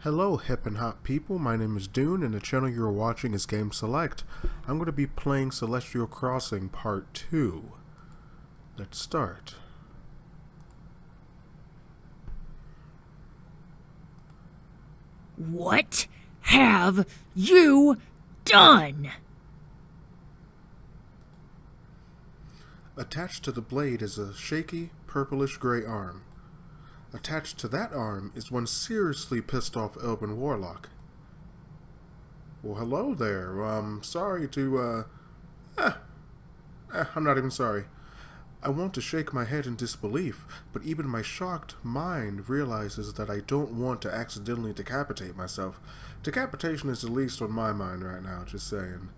Hello hip and hop people, my name is Dune and the channel you're watching is Game Select. I'm going to be playing Celestial Crossing Part 2. Let's start. What have you done? Attached to the blade is a shaky, purplish gray arm. Attached to that arm is one seriously pissed off Elven Warlock. Well, hello there. Sorry to, I'm not even sorry. I want to shake my head in disbelief, but even my shocked mind realizes that I don't want to accidentally decapitate myself. Decapitation is the least on my mind right now, just saying.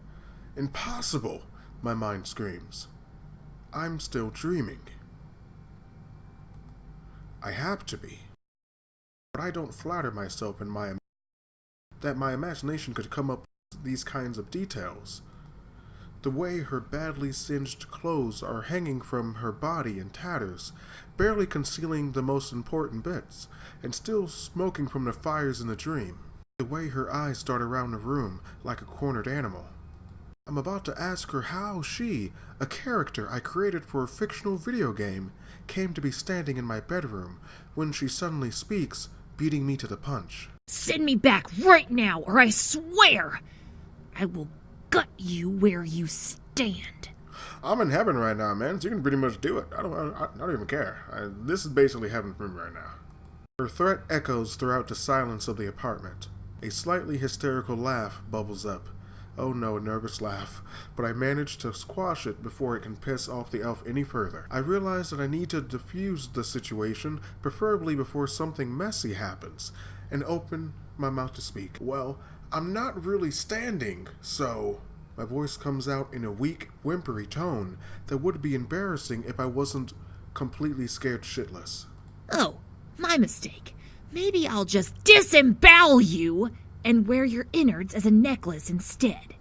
Impossible, my mind screams. I'm still dreaming. I have to be. But I don't flatter myself in that my imagination could come up with these kinds of details. The way her badly singed clothes are hanging from her body in tatters, barely concealing the most important bits, and still smoking from the fires in the dream. The way her eyes dart around the room like a cornered animal. I'm about to ask her how she, a character I created for a fictional video game, came to be standing in my bedroom when she suddenly speaks, beating me to the punch. Send me back right now, or I swear I will gut you where you stand. I'm in heaven right now, man, so you can pretty much do it. I don't even care. This is basically heaven for me right now. Her threat echoes throughout the silence of the apartment. A slightly hysterical laugh bubbles up. Oh no, a nervous laugh, but I manage to squash it before it can piss off the elf any further. I realize that I need to diffuse the situation, preferably before something messy happens, and open my mouth to speak. Well, I'm not really standing, so... My voice comes out in a weak, whimpery tone that would be embarrassing if I wasn't completely scared shitless. Oh, my mistake. Maybe I'll just disembowel you and wear your innards as a necklace instead.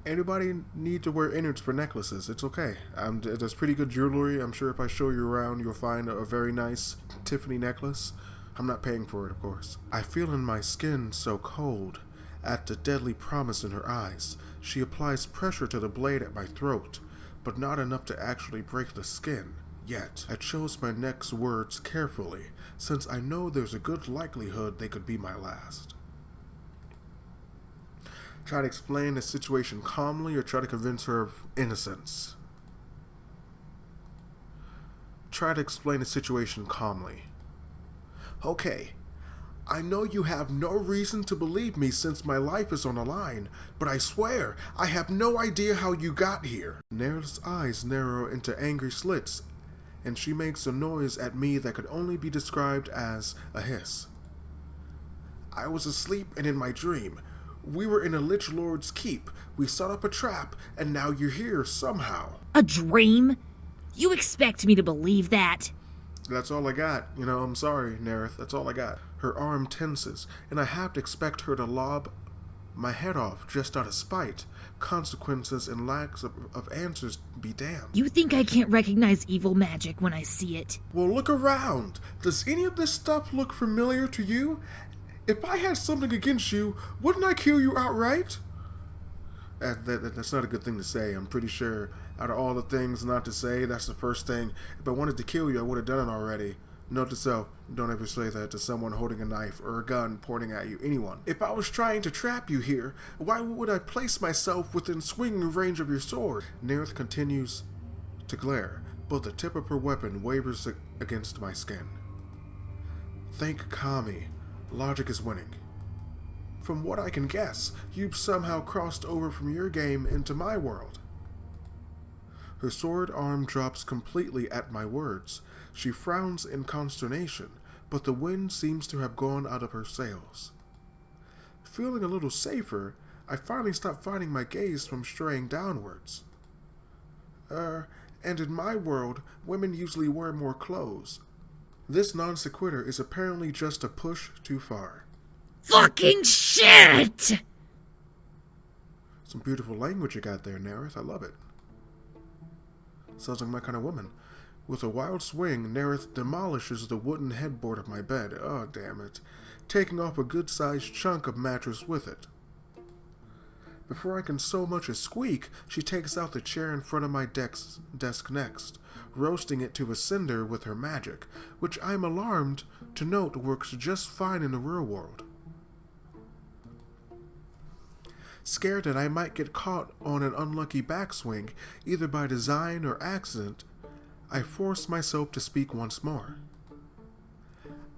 Anybody need to wear innards for necklaces? It's okay. There's pretty good jewelry. I'm sure if I show you around, you'll find a very nice Tiffany necklace. I'm not paying for it, of course. I feel in my skin so cold. At the deadly promise in her eyes, she applies pressure to the blade at my throat, but not enough to actually break the skin. Yet, I chose my next words carefully, since I know there's a good likelihood they could be my last. Try to explain the situation calmly or try to convince her of innocence. Try to explain the situation calmly. Okay, I know you have no reason to believe me since my life is on the line, but I swear I have no idea how you got here. Nerth's eyes narrow into angry slits, and she makes a noise at me that could only be described as a hiss. I was asleep and in my dream. We were in a Lich Lord's keep. We set up a trap, and now you're here somehow. A dream? You expect me to believe that? That's all I got. I'm sorry, Nerth. That's all I got. Her arm tenses, and I have to expect her to lob my head off just out of spite. Consequences and lacks of answers be damned. You think I can't recognize evil magic when I see it? Well, look around. Does any of this stuff look familiar to you? If I had something against you, wouldn't I kill you outright? That's not a good thing to say. I'm pretty sure out of all the things not to say, that's the first thing. If I wanted to kill you, I would have done it already. Note to self, don't ever say that to someone holding a knife or a gun pointing at you, anyone. If I was trying to trap you here, why would I place myself within swinging range of your sword? Nerth continues to glare, but the tip of her weapon wavers against my skin. Thank Kami. Logic is winning. From what I can guess, you've somehow crossed over from your game into my world. Her sword arm drops completely at my words. She frowns in consternation, but the wind seems to have gone out of her sails. Feeling a little safer, I finally stop finding my gaze from straying downwards. And in my world, women usually wear more clothes. This non sequitur is apparently just a push too far. Fucking shit! Some beautiful language you got there, Nerth. I love it. Sounds like my kind of woman. With a wild swing, Nerith demolishes the wooden headboard of my bed. Oh, damn it. Taking off a good-sized chunk of mattress with it. Before I can so much as squeak, she takes out the chair in front of my desk next, roasting it to a cinder with her magic, which I'm alarmed to note works just fine in the real world. Scared that I might get caught on an unlucky backswing, either by design or accident, I force myself to speak once more.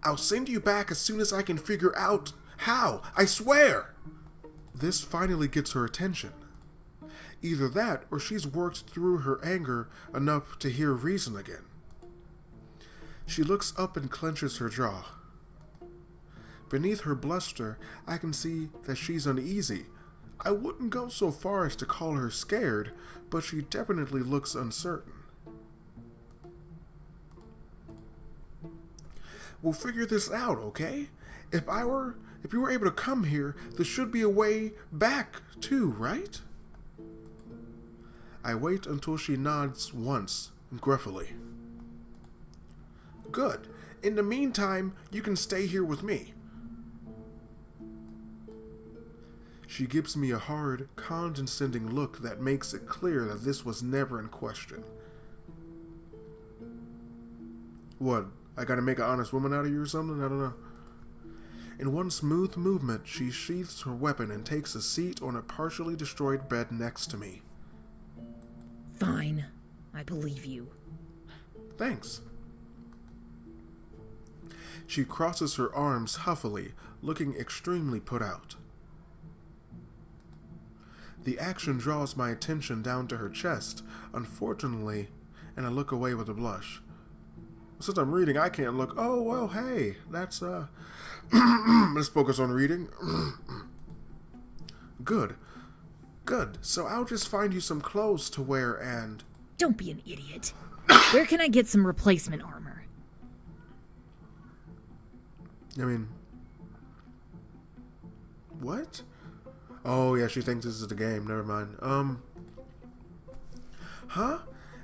I'll send you back as soon as I can figure out how, I swear! This finally gets her attention. Either that, or she's worked through her anger enough to hear reason again. She looks up and clenches her jaw. Beneath her bluster, I can see that she's uneasy. I wouldn't go so far as to call her scared, but she definitely looks uncertain. We'll figure this out, okay? If you were able to come here, there should be a way back too, right? I wait until she nods once, gruffly. Good. In the meantime, you can stay here with me. She gives me a hard, condescending look that makes it clear that this was never in question. What? I gotta make an honest woman out of you or something? I don't know. In one smooth movement, she sheaths her weapon and takes a seat on a partially destroyed bed next to me. Fine. I believe you. Thanks. She crosses her arms huffily, looking extremely put out. The action draws my attention down to her chest, unfortunately, and I look away with a blush. Since I'm reading, I can't look. Oh, well, hey, that's, let's focus on reading. Good. Good. So I'll just find you some clothes to wear and... Don't be an idiot. Where can I get some replacement armor? I mean... What? Oh, yeah, she thinks this is the game. Never mind. Huh?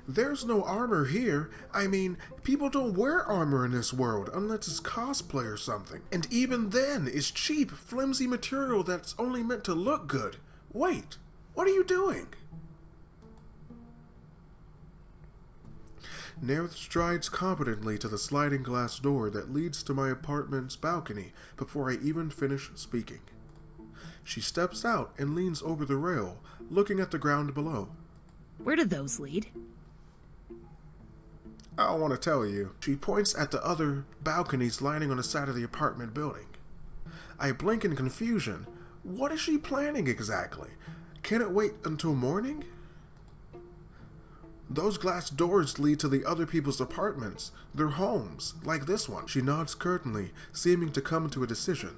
There's no armor here. I mean, people don't wear armor in this world unless it's cosplay or something. And even then, it's cheap, flimsy material that's only meant to look good. Wait, what are you doing? Nerith strides competently to the sliding glass door that leads to my apartment's balcony before I even finish speaking. She steps out and leans over the rail, looking at the ground below. Where do those lead? I don't want to tell you. She points at the other balconies lining on the side of the apartment building. I blink in confusion. What is she planning exactly? Can it wait until morning? Those glass doors lead to the other people's apartments, their homes, like this one. She nods curtly, seeming to come to a decision.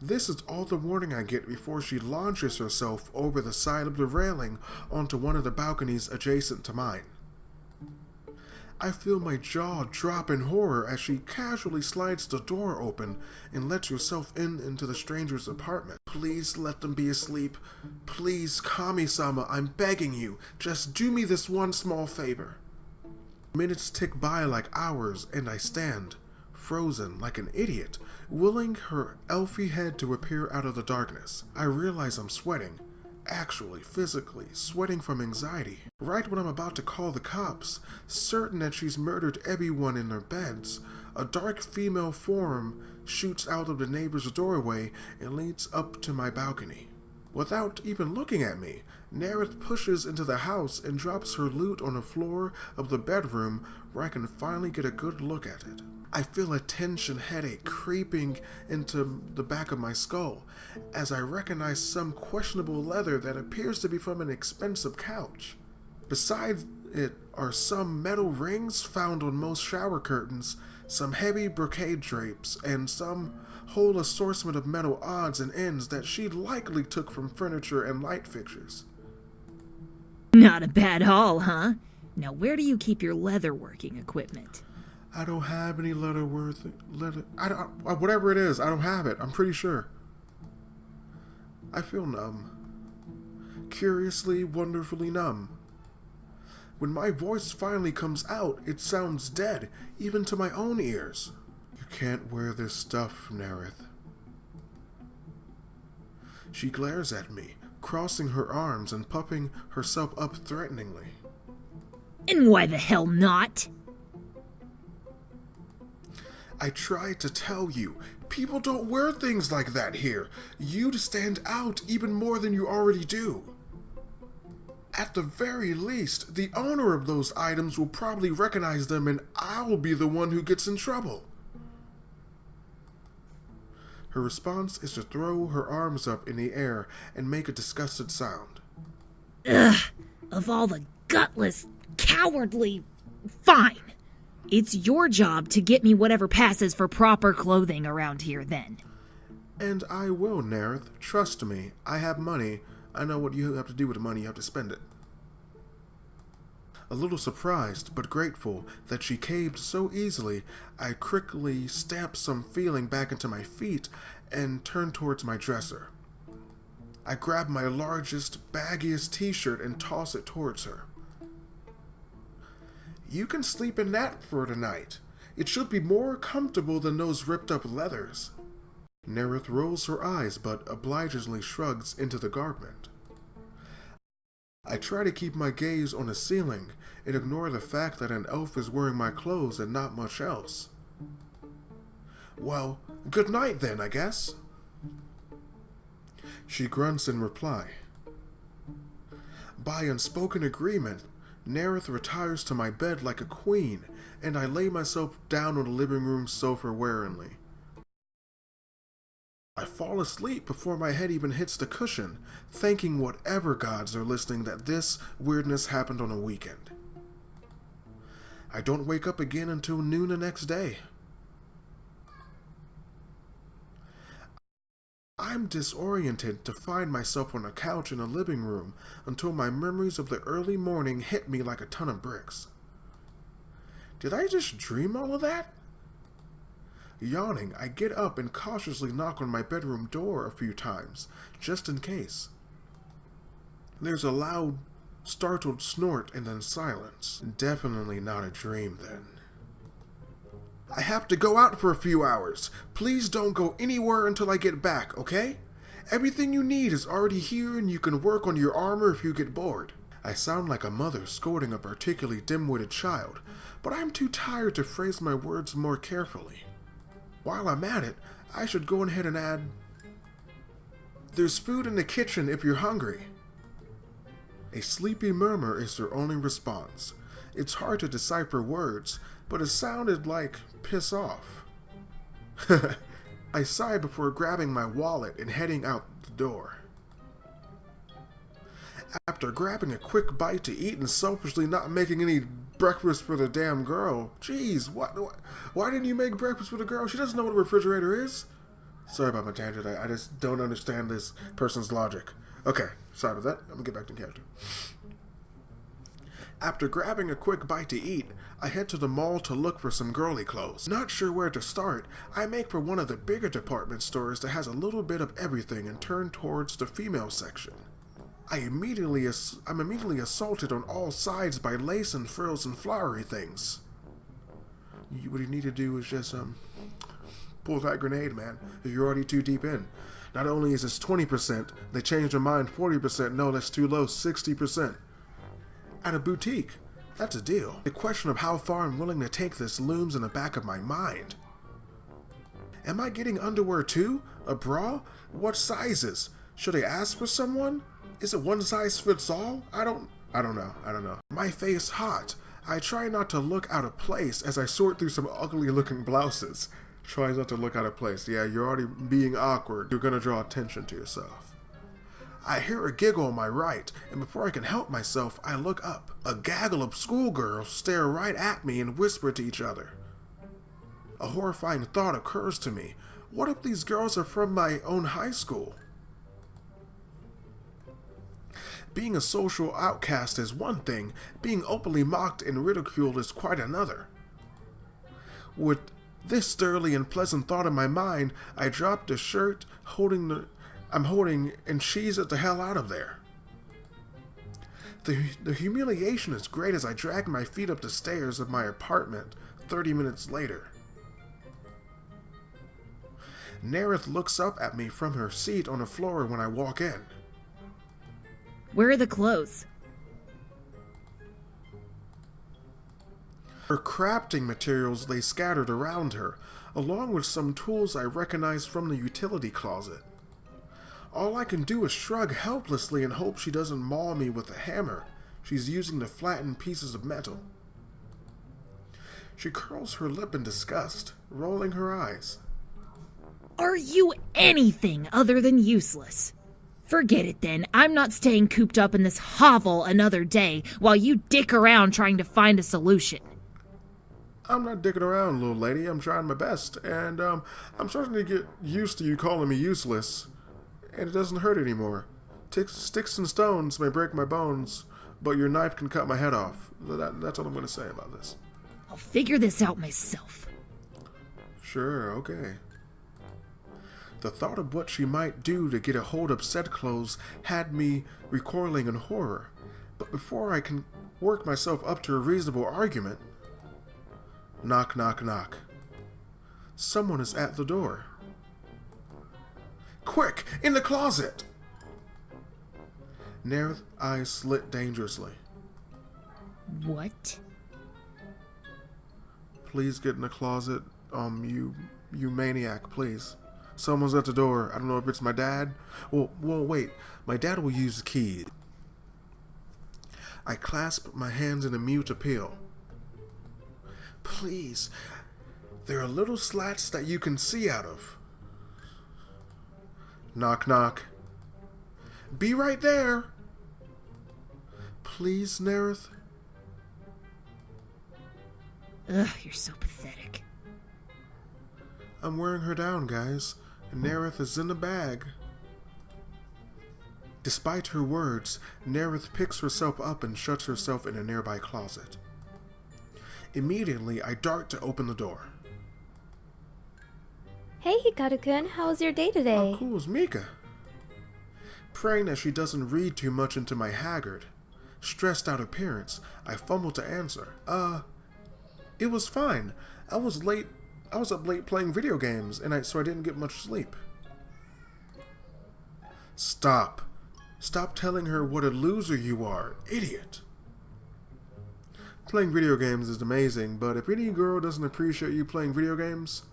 This is all the warning I get before she launches herself over the side of the railing onto one of the balconies adjacent to mine. I feel my jaw drop in horror as she casually slides the door open and lets herself into the stranger's apartment. Please let them be asleep. Please, Kami-sama, I'm begging you. Just do me this one small favor. Minutes tick by like hours, and I stand, frozen like an idiot, willing her elfy head to appear out of the darkness. I realize I'm sweating. Actually, physically, sweating from anxiety. Right when I'm about to call the cops, certain that she's murdered everyone in their beds, a dark female form shoots out of the neighbor's doorway and leads up to my balcony. Without even looking at me, Nerith pushes into the house and drops her loot on the floor of the bedroom where I can finally get a good look at it. I feel a tension headache creeping into the back of my skull as I recognize some questionable leather that appears to be from an expensive couch. Beside it are some metal rings found on most shower curtains, some heavy brocade drapes, and some whole assortment of metal odds and ends that she likely took from furniture and light fixtures. Not a bad haul, huh? Now where do you keep your leatherworking equipment? I don't have any leather. Whatever it is, I don't have it. I'm pretty sure. I feel numb. Curiously, wonderfully numb. When my voice finally comes out, it sounds dead, even to my own ears. You can't wear this stuff, Nerith. She glares at me, crossing her arms and puffing herself up threateningly. And why the hell not? I tried to tell you, people don't wear things like that here. You'd stand out even more than you already do. At the very least, the owner of those items will probably recognize them and I'll be the one who gets in trouble. Her response is to throw her arms up in the air and make a disgusted sound. Ugh, of all the gutless, cowardly... Fine. It's your job to get me whatever passes for proper clothing around here then. And I will, Nerith. Trust me, I have money. I know what you have to do with the money. You have to spend it. A little surprised, but grateful that she caved so easily, I quickly stamped some feeling back into my feet and turned towards my dresser. I grabbed my largest, baggiest t-shirt and tossed it towards her. You can sleep in that for tonight. It should be more comfortable than those ripped-up leathers. Nerith rolls her eyes but obligingly shrugs into the garment. I try to keep my gaze on the ceiling and ignore the fact that an elf is wearing my clothes and not much else. Well, good night then, I guess. She grunts in reply. By unspoken agreement, Nerith retires to my bed like a queen, and I lay myself down on the living room sofa wearily. I fall asleep before my head even hits the cushion, thanking whatever gods are listening that this weirdness happened on a weekend. I don't wake up again until noon the next day. I'm disoriented to find myself on a couch in the living room until my memories of the early morning hit me like a ton of bricks. Did I just dream all of that? Yawning, I get up and cautiously knock on my bedroom door a few times, just in case. There's a loud, startled snort and then silence. Definitely not a dream then. I have to go out for a few hours. Please don't go anywhere until I get back, okay? Everything you need is already here and you can work on your armor if you get bored. I sound like a mother scolding a particularly dim-witted child, but I'm too tired to phrase my words more carefully. While I'm at it, I should go ahead and add, there's food in the kitchen if you're hungry. A sleepy murmur is her only response. It's hard to decipher words, but it sounded like piss off. I sigh before grabbing my wallet and heading out the door. After grabbing a quick bite to eat and selfishly not making any breakfast for the damn girl. Jeez, why didn't you make breakfast for the girl? She doesn't know what a refrigerator is. Sorry about my tangent. I just don't understand this person's logic. Okay, sorry about that. I'm gonna get back to character. After grabbing a quick bite to eat, I head to the mall to look for some girly clothes. Not sure where to start, I make for one of the bigger department stores that has a little bit of everything and turn towards the female section. I'm immediately assaulted on all sides by lace and frills and flowery things. What you need to do is just, pull that grenade, man. You're already too deep in. Not only is this 20%, they changed their mind 40%, no, that's too low, 60%. At a boutique, that's a deal. The question of how far I'm willing to take this looms in the back of my mind. Am I getting underwear too? A bra? What sizes? Should I ask for someone? Is it one size fits all? I don't know. My face hot. I try not to look out of place as I sort through some ugly looking blouses. Try not to look out of place. Yeah, you're already being awkward. You're gonna draw attention to yourself. I hear a giggle on my right, and before I can help myself, I look up. A gaggle of schoolgirls stare right at me and whisper to each other. A horrifying thought occurs to me. What if these girls are from my own high school? Being a social outcast is one thing, being openly mocked and ridiculed is quite another. With this sturdy and pleasant thought in my mind, I drop the shirt I'm holding and cheese it the hell out of there. The humiliation is great as I drag my feet up the stairs of my apartment 30 minutes later. Nerith looks up at me from her seat on the floor when I walk in. Where are the clothes? Her crafting materials lay scattered around her, along with some tools I recognize from the utility closet. All I can do is shrug helplessly and hope she doesn't maul me with a hammer she's using to flatten pieces of metal. She curls her lip in disgust, rolling her eyes. Are you anything other than useless? Forget it then. I'm not staying cooped up in this hovel another day while you dick around trying to find a solution. I'm not dicking around, little lady. I'm trying my best, and I'm starting to get used to you calling me useless, and it doesn't hurt anymore. Sticks and stones may break my bones, but your knife can cut my head off. That's all I'm going to say about this. I'll figure this out myself. Sure, okay. The thought of what she might do to get a hold of said clothes had me recoiling in horror, but before I can work myself up to a reasonable argument... Knock, knock, knock. Someone is at the door. Quick! In the closet! Nerith's eyes slit dangerously. What? Please get in the closet, you maniac, please. Someone's at the door. I don't know if it's my dad. Well, wait. My dad will use the key. I clasp my hands in a mute appeal. Please. There are little slats that you can see out of. Knock, knock. Be right there. Please, Nerith. Ugh, you're so pathetic. I'm wearing her down, guys. Nerith is in the bag. Despite her words, Nerith picks herself up and shuts herself in a nearby closet. Immediately, I dart to open the door. Hey, Hikaru-kun, how was your day today? How cool is Mika? Praying that she doesn't read too much into my haggard, stressed out appearance, I fumble to answer. It was fine. I was up late playing video games, so I didn't get much sleep. Stop. Stop telling her what a loser you are, idiot. Playing video games is amazing, but if any girl doesn't appreciate you playing video games,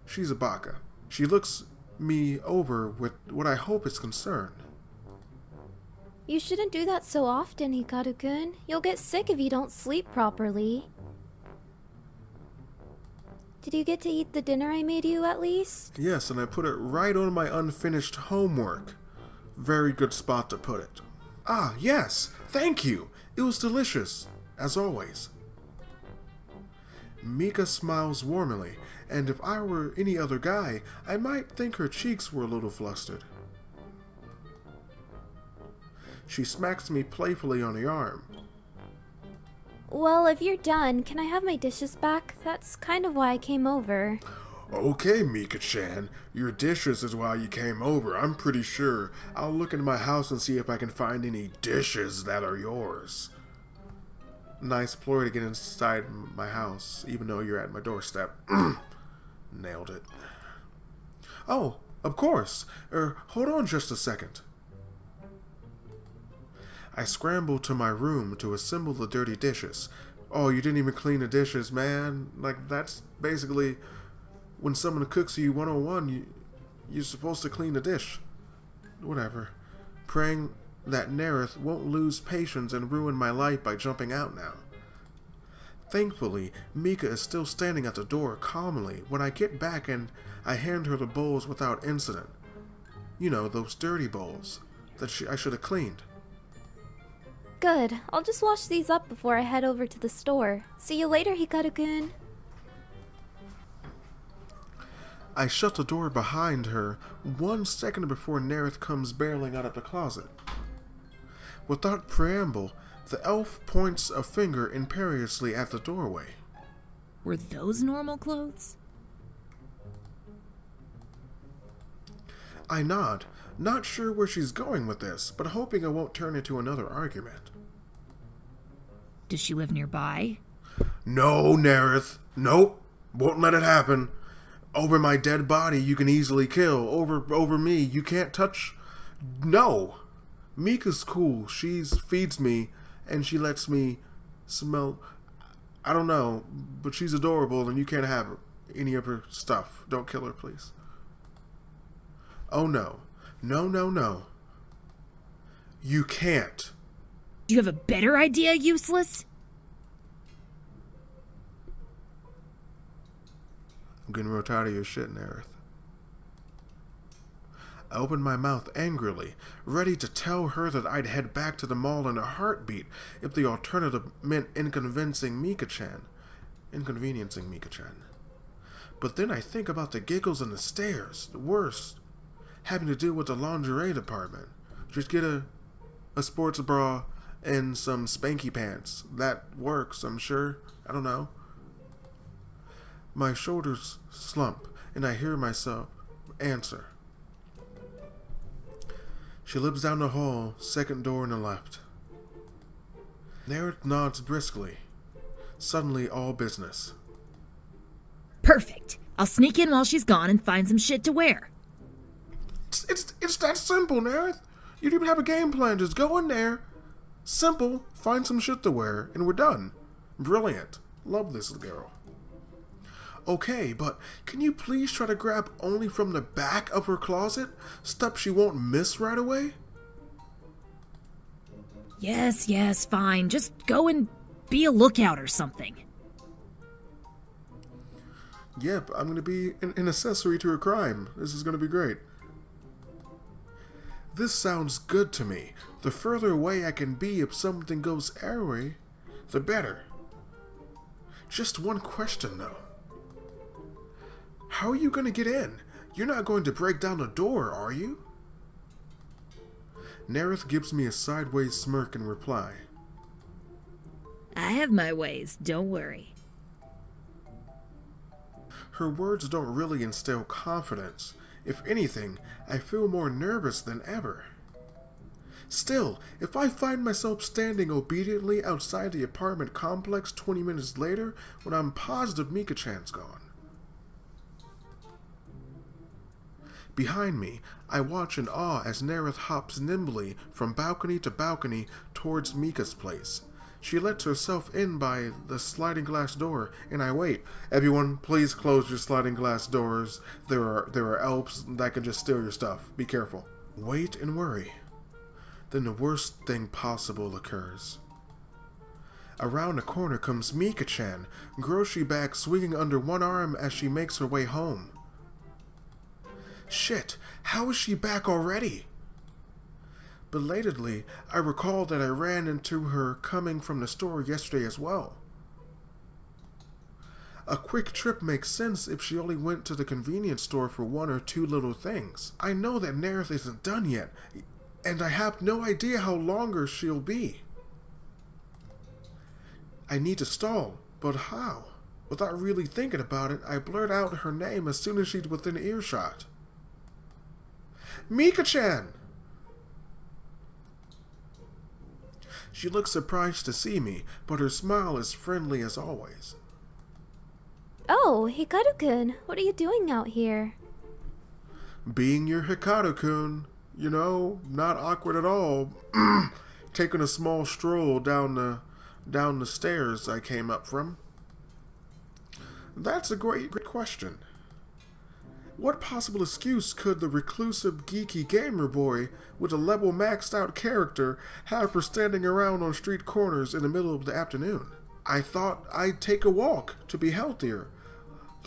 she's a baka. She looks me over with what I hope is concern. You shouldn't do that so often, Hikaru-kun. You'll get sick if you don't sleep properly. Did you get to eat the dinner I made you, at least? Yes, and I put it right on my unfinished homework. Very good spot to put it. Ah, yes, thank you. It was delicious, as always. Mika smiles warmly, and if I were any other guy, I might think her cheeks were a little flustered. She smacks me playfully on the arm. Well, if you're done, can I have my dishes back? That's kind of why I came over. Okay, Mika-chan. Your dishes is why you came over. I'm pretty sure. I'll look in my house and see if I can find any dishes that are yours. Nice ploy to get inside my house, even though you're at my doorstep. Nailed it. Oh, of course. Hold on just a second. I scrambled to my room to assemble the dirty dishes. Oh, you didn't even clean the dishes, man. Like, that's basically when someone cooks you 101, you're supposed to clean the dish. Whatever. Praying that Nerith won't lose patience and ruin my life by jumping out now. Thankfully, Mika is still standing at the door calmly when I get back and I hand her the bowls without incident. You know, those dirty bowls that I should have cleaned. Good. I'll just wash these up before I head over to the store. See you later, Hikaru-kun. I shut the door behind her 1 second before Nerith comes barreling out of the closet. Without preamble, the elf points a finger imperiously at the doorway. Were those normal clothes? I nod, not sure where she's going with this, but hoping it won't turn into another argument. Does she live nearby? No, Nerith. Nope. Won't let it happen. Over my dead body, you can easily kill. Over me, you can't touch. No. Mika's cool. She feeds me, and she lets me smell. I don't know, but she's adorable, and you can't have any of her stuff. Don't kill her, please. Oh, no. No, no, no. You can't. Do you have a better idea, useless? I'm getting real tired of your shit, Nerith. I opened my mouth angrily, ready to tell her that I'd head back to the mall in a heartbeat if the alternative meant inconveniencing Mika-chan. But then I think about the giggles and the stares. The worst, having to deal with the lingerie department. Just get a sports bra and some spanky pants. That works, I'm sure. I don't know. My shoulders slump, and I hear myself answer. She lives down the hall, second door on the left. Nerith nods briskly. Suddenly all business. Perfect. I'll sneak in while she's gone and find some shit to wear. It's that simple, Nerith. You don't even have a game plan. Just go in there. Simple. Find some shit to wear, and we're done. Brilliant. Love this girl. Okay, but can you please try to grab only from the back of her closet? Stuff she won't miss right away? Yes, fine. Just go and be a lookout or something. Yep, I'm going to be an accessory to a crime. This is going to be great. This sounds good to me. The further away I can be if something goes awry, the better. Just one question, though. How are you going to get in? You're not going to break down the door, are you? Nerith gives me a sideways smirk in reply. I have my ways, don't worry. Her words don't really instill confidence. If anything, I feel more nervous than ever. Still, if I find myself standing obediently outside the apartment complex 20 minutes later when I'm positive Mika-chan's gone. Behind me, I watch in awe as Nerith hops nimbly from balcony to balcony towards Mika's place. She lets herself in by the sliding glass door, and I wait. Everyone, please close your sliding glass doors. There are elves that can just steal your stuff. Be careful. Wait and worry. Then the worst thing possible occurs. Around the corner comes Mika-chan, grocery bag swinging under one arm as she makes her way home. Shit, how is she back already? Belatedly, I recall that I ran into her coming from the store yesterday as well. A quick trip makes sense if she only went to the convenience store for one or two little things. I know that Nerith isn't done yet, and I have no idea how longer she'll be. I need to stall, but how? Without really thinking about it, I blurt out her name as soon as she's within earshot. Mika-chan! She looks surprised to see me, but her smile is friendly as always. Oh, Hikaru-kun, what are you doing out here? Being your Hikaru-kun, you know, not awkward at all. Taking a small stroll down the stairs I came up from. That's a great question. What possible excuse could the reclusive, geeky gamer boy with a level maxed out character have for standing around on street corners in the middle of the afternoon? I thought I'd take a walk to be healthier,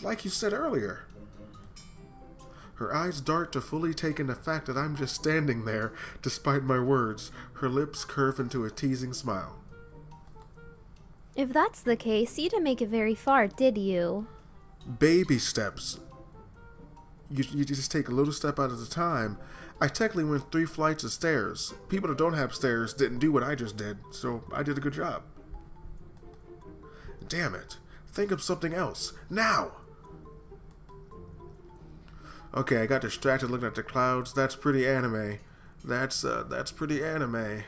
like you said earlier. Her eyes dart to fully take in the fact that I'm just standing there, despite my words. Her lips curve into a teasing smile. If that's the case, you didn't make it very far, did you? Baby steps. You just take a little step at a time. I technically went 3 flights of stairs. People that don't have stairs didn't do what I just did, so I did a good job. Damn it. Think of something else. Now! Okay, I got distracted looking at the clouds. That's pretty anime. That's pretty anime.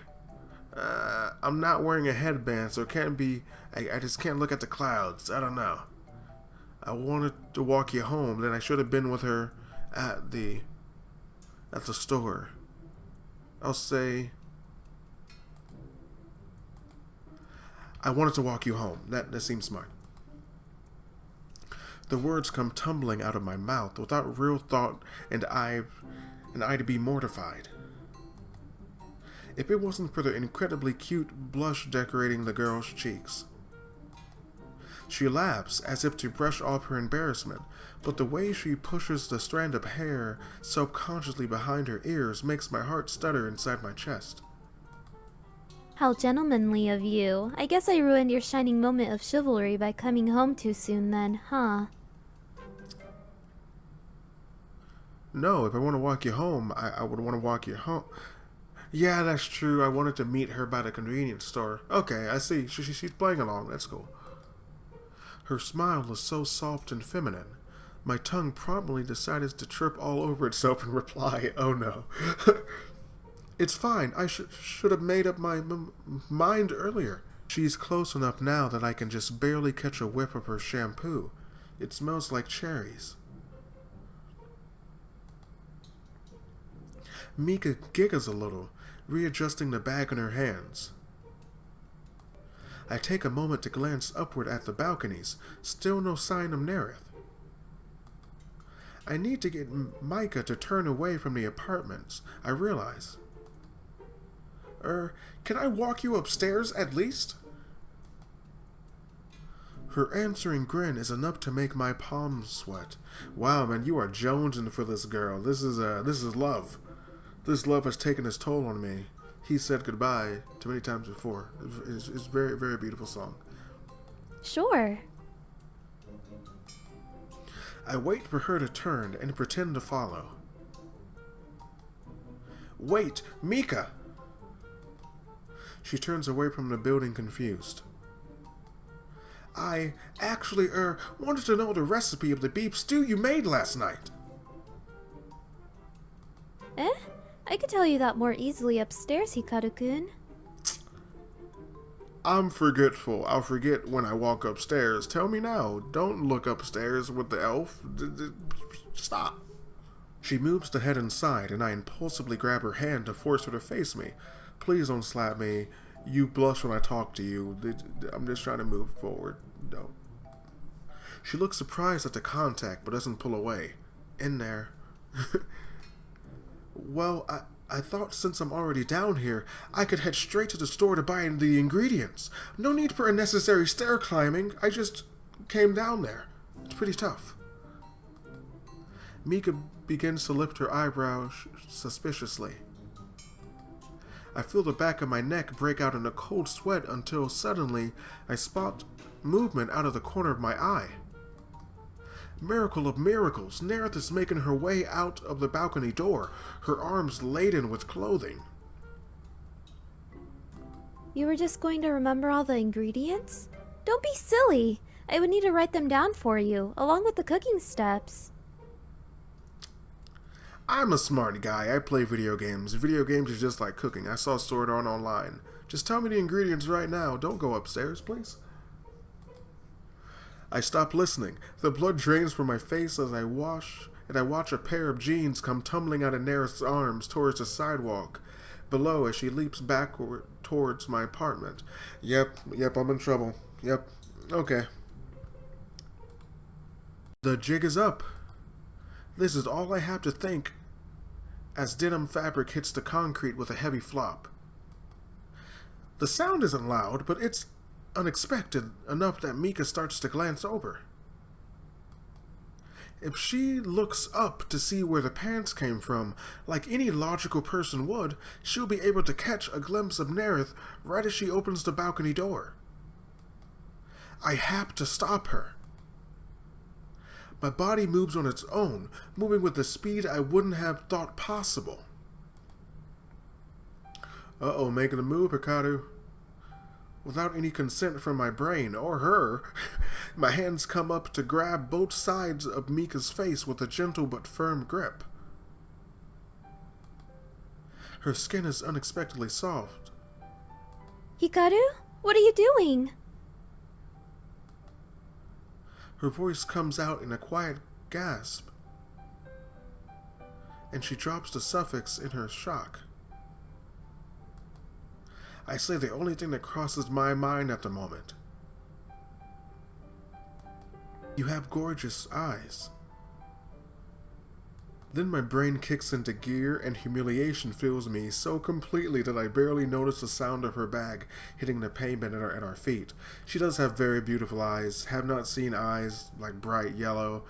I'm not wearing a headband, so it can't be. I just can't look at the clouds. I don't know. I wanted to walk you home, then I should have been with her at the store. I'll say I wanted to walk you home. That seems smart. The words come tumbling out of my mouth without real thought, and I to be mortified. If it wasn't for the incredibly cute blush decorating the girl's cheeks. She laughs as if to brush off her embarrassment, but the way she pushes the strand of hair subconsciously behind her ears makes my heart stutter inside my chest. How gentlemanly of you. I guess I ruined your shining moment of chivalry by coming home too soon then, huh? No, if I want to walk you home, I would want to walk you home. Yeah, that's true. I wanted to meet her by the convenience store. Okay, I see. She's playing along. That's cool. Her smile is so soft and feminine. My tongue promptly decides to trip all over itself and reply, oh no. It's fine. I should have made up my mind earlier. She's close enough now that I can just barely catch a whiff of her shampoo. It smells like cherries. Mika giggles a little, readjusting the bag in her hands. I take a moment to glance upward at the balconies. Still no sign of Nerith. I need to get Micah to turn away from the apartments, I realize. Can I walk you upstairs at least? Her answering grin is enough to make my palms sweat. Wow, man, you are jonesing for this girl. This is love. This love has taken its toll on me. He said goodbye too many times before. It's a very, very beautiful song. Sure. I wait for her to turn and pretend to follow. Wait, Mika! She turns away from the building confused. I actually, wanted to know the recipe of the beef stew you made last night. Eh? I could tell you that more easily upstairs, Hikaru-kun. I'm forgetful. I'll forget when I walk upstairs. Tell me now. Don't look upstairs with the elf. Stop. She moves to head inside, and I impulsively grab her hand to force her to face me. Please don't slap me. You blush when I talk to you. I'm just trying to move forward. Don't. She looks surprised at the contact, but doesn't pull away. In there. Well, I thought since I'm already down here, I could head straight to the store to buy the ingredients. No need for unnecessary stair climbing. I just came down there. It's pretty tough. Mika begins to lift her eyebrows suspiciously. I feel the back of my neck break out in a cold sweat until suddenly I spot movement out of the corner of my eye. Miracle of miracles, Nerith is making her way out of the balcony door, her arms laden with clothing. You were just going to remember all the ingredients? Don't be silly. I would need to write them down for you, along with the cooking steps. I'm a smart guy. I play video games. Video games is just like cooking. I saw Sword Art Online. Just tell me the ingredients right now. Don't go upstairs, please. I stop listening. The blood drains from my face as I watch a pair of jeans come tumbling out of Nerith's arms towards the sidewalk below as she leaps backward towards my apartment. Yep, I'm in trouble. Yep, okay. The jig is up. This is all I have to think as denim fabric hits the concrete with a heavy flop. The sound isn't loud, but it's unexpected enough that Mika starts to glance over. If she looks up to see where the pants came from, like any logical person would, she'll be able to catch a glimpse of Nerith right as she opens the balcony door. I have to stop her. My body moves on its own, moving with a speed I wouldn't have thought possible. Uh-oh, making a move, Hikaru. Without any consent from my brain or her, my hands come up to grab both sides of Mika's face with a gentle but firm grip. Her skin is unexpectedly soft. Hikaru? What are you doing? Her voice comes out in a quiet gasp, and she drops the suffix in her shock. I say the only thing that crosses my mind at the moment. You have gorgeous eyes. Then my brain kicks into gear and humiliation fills me so completely that I barely notice the sound of her bag hitting the pavement at our feet. She does have very beautiful eyes. Have not seen eyes like bright yellow.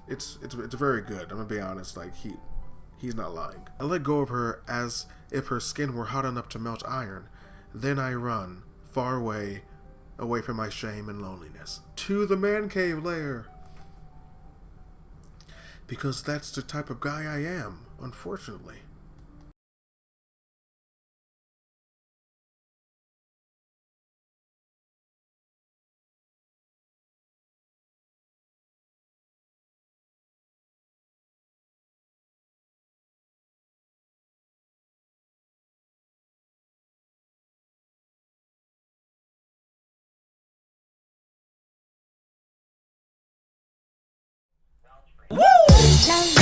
It's very good. I'm gonna be honest. Like he's not lying. I let go of her as if her skin were hot enough to melt iron. Then I run far away from my shame and loneliness to the man cave lair. Because that's the type of guy I am, unfortunately. La